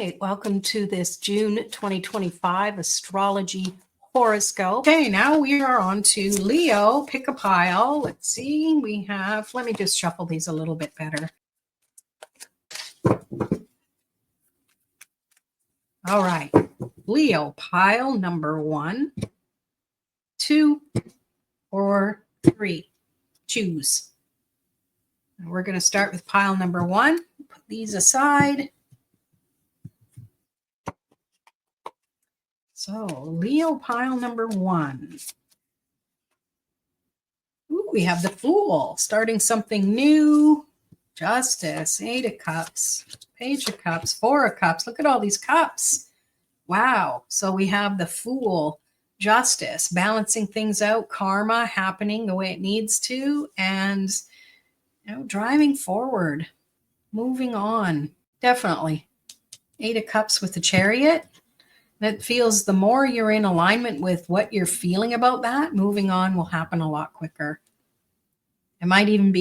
right, welcome to this June 2025 astrology horoscope. Okay, now we are on to Leo. Pick a pile. Let's see, we have, let me just shuffle these a little bit better. All right, Leo, pile number 1, 2, or 3. Choose. And we're going to start with pile number 1. Put these aside. So, Leo, pile number 1. Ooh, we have the Fool, starting something new. Justice, 8 of Cups, Page of Cups, 4 of Cups. Look at all these cups. Wow. So we have the Fool, Justice, balancing things out, karma happening the way it needs to, and driving forward, moving on. Definitely. 8 of Cups with the Chariot. That feels the more you're in alignment with what you're feeling about that, moving on will happen a lot quicker. It might even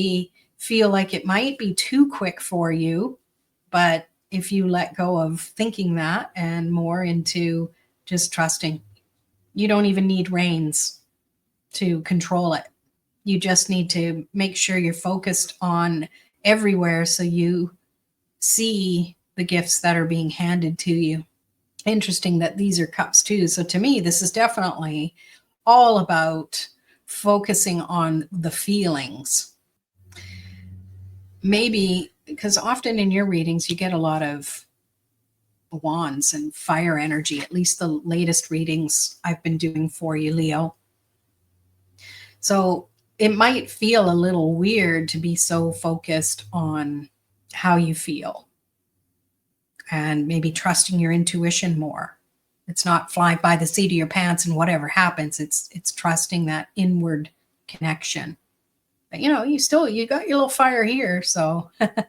feel like it might be too quick for you, but if you let go of thinking that and more into just trusting, you don't even need reins to control it. You just need to make sure you're focused on everywhere so you see the gifts that are being handed to you. Interesting that these are cups too. So to me, this is definitely all about focusing on the feelings. Maybe because often in your readings, you get a lot of wands and fire energy, at least the latest readings I've been doing for you, Leo. So it might feel a little weird to be so focused on how you feel and maybe trusting your intuition more. It's not flying by the seat of your pants and whatever happens. It's trusting that inward connection. But you got your little fire here. So, and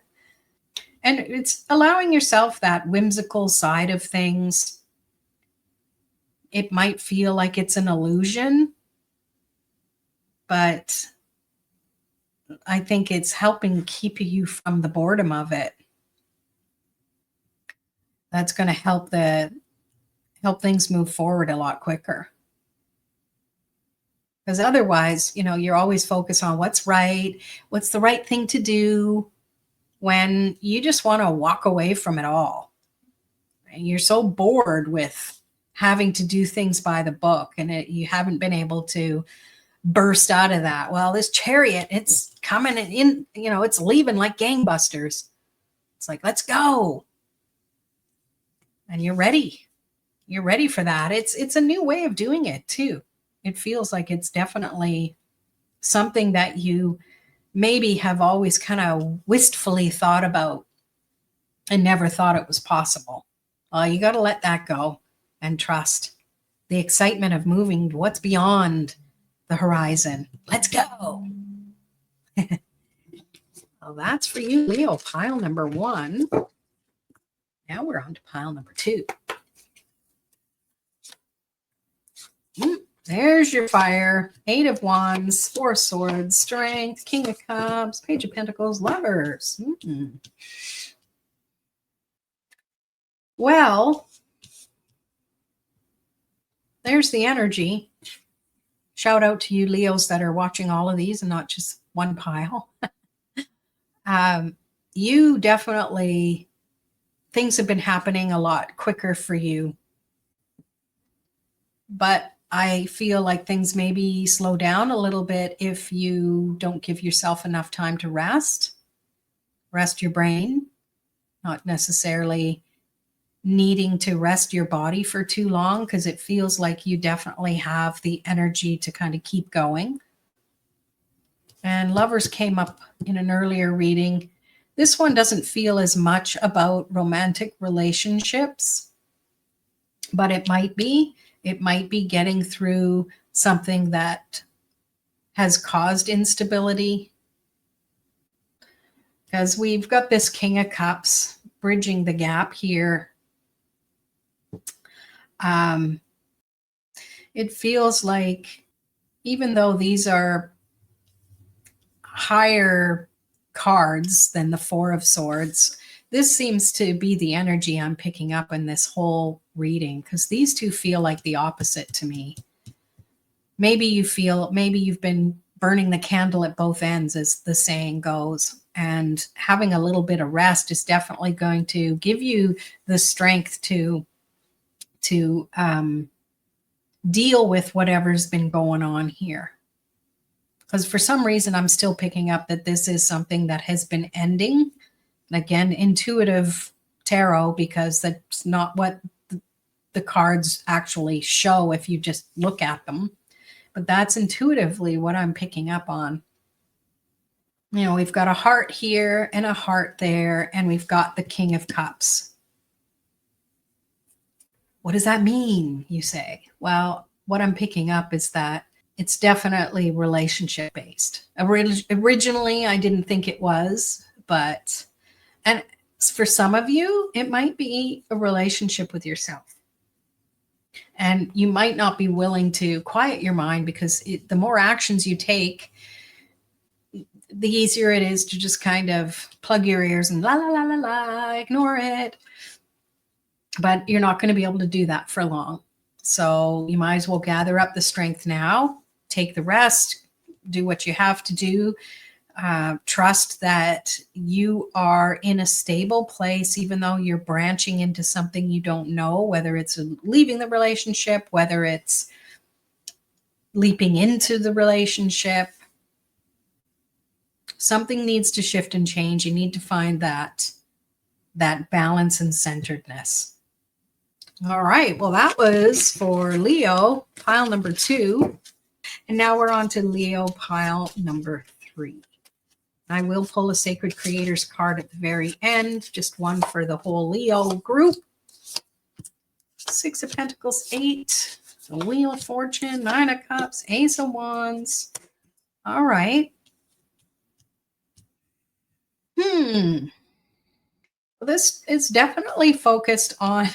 it's allowing yourself that whimsical side of things. It might feel like it's an illusion, but I think it's helping keep you from the boredom of it. That's going to help things move forward a lot quicker. Because otherwise, you're always focused on what's right, what's the right thing to do, when you just want to walk away from it all. And you're so bored with having to do things by the book, and you haven't been able to burst out of that. Well, this Chariot, it's coming in, it's leaving like gangbusters. It's like, let's go. And you're ready. You're ready for that. It's a new way of doing it too. It feels like it's definitely something that you maybe have always kind of wistfully thought about and never thought it was possible. You got to let that go and trust the excitement of moving to what's beyond the horizon. Let's go. Well, that's for you, Leo, pile number 1. Now we're on to pile number 2. There's your fire. 8 of Wands, 4 of Swords, Strength, King of Cups, Page of Pentacles, Lovers. Well, there's the energy. Shout out to you Leos that are watching all of these and not just one pile. You definitely, things have been happening a lot quicker for you. But I feel like things maybe slow down a little bit if you don't give yourself enough time to rest your brain, not necessarily needing to rest your body for too long, because it feels like you definitely have the energy to kind of keep going. And Lovers came up in an earlier reading. This one doesn't feel as much about romantic relationships, but it might be. It might be getting through something that has caused instability. Because we've got this King of Cups bridging the gap here. It feels like, even though these are higher cards than the 4 of Swords, this seems to be the energy I'm picking up in this whole reading, because these two feel like the opposite to me. Maybe you've been burning the candle at both ends, as the saying goes, and having a little bit of rest is definitely going to give you the strength to deal with whatever's been going on here. Because for some reason, I'm still picking up that this is something that has been ending. Again, intuitive tarot, because that's not what the cards actually show if you just look at them. But that's intuitively what I'm picking up on. You know, we've got a heart here and a heart there, and we've got the King of Cups. What does that mean, you say? Well, what I'm picking up is that it's definitely relationship based. Originally, I didn't think it was, and for some of you, it might be a relationship with yourself. And you might not be willing to quiet your mind, because the more actions you take, the easier it is to just kind of plug your ears and la, la, la, la, la, ignore it. But you're not going to be able to do that for long. So you might as well gather up the strength now, take the rest, do what you have to do. Trust that you are in a stable place, even though you're branching into something you don't know, whether it's leaving the relationship, whether it's leaping into the relationship. Something needs to shift and change. You need to find that balance and centeredness. All right. Well, that was for Leo, pile number 2. And now we're on to Leo, pile number 3. I will pull a Sacred Creators card at the very end, just one for the whole Leo group. 6 of Pentacles, 8, the Wheel of Fortune, 9 of Cups, Ace of Wands. All right. This is definitely focused on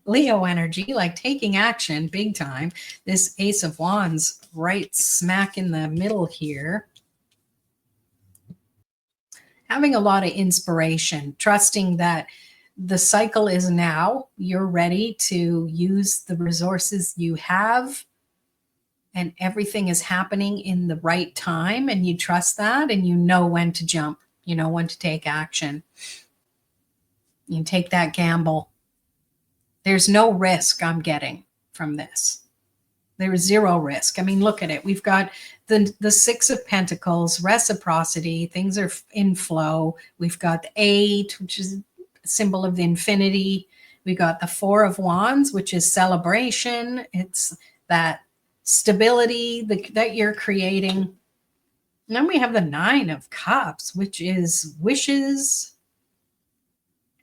Leo energy, like taking action big time. This Ace of Wands right smack in the middle here. Having a lot of inspiration, trusting that the cycle is now. You're ready to use the resources you have, and everything is happening in the right time, and you trust that, and you know when to jump, you know when to take action. You take that gamble. There's no risk I'm getting from this. There is zero risk. I mean, look at it. We've got the 6 of Pentacles, reciprocity. Things are in flow. We've got the 8, which is a symbol of the infinity. We got the 4 of Wands, which is celebration. It's that stability that you're creating. And then we have the 9 of Cups, which is wishes,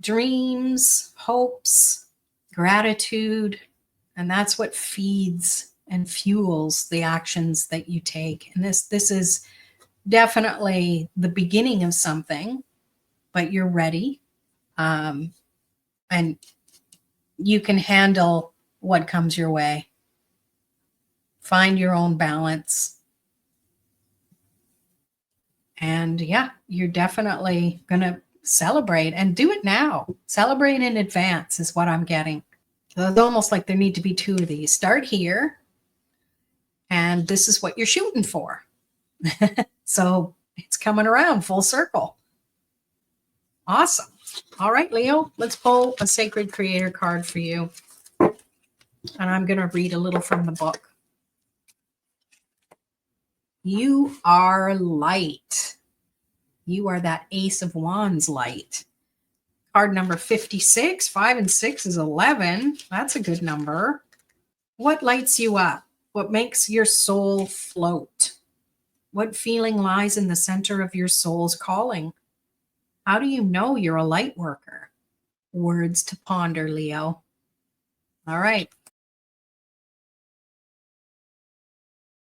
dreams, hopes, gratitude. And that's what feeds and fuels the actions that you take. And this is definitely the beginning of something, but you're ready. And you can handle what comes your way. Find your own balance. And yeah, you're definitely going to celebrate, and do it now. Celebrate in advance is what I'm getting. So it's almost like there need to be 2 of these. Start here, and this is what you're shooting for. So it's coming around full circle. Awesome. All right, Leo, let's pull a Sacred Creator card for you. And I'm going to read a little from the book. You are light. You are that Ace of Wands light. Card number 56. 5 and 6 is 11. That's a good number. What lights you up? What makes your soul float? What feeling lies in the center of your soul's calling? How do you know you're a light worker? Words to ponder, Leo. All right.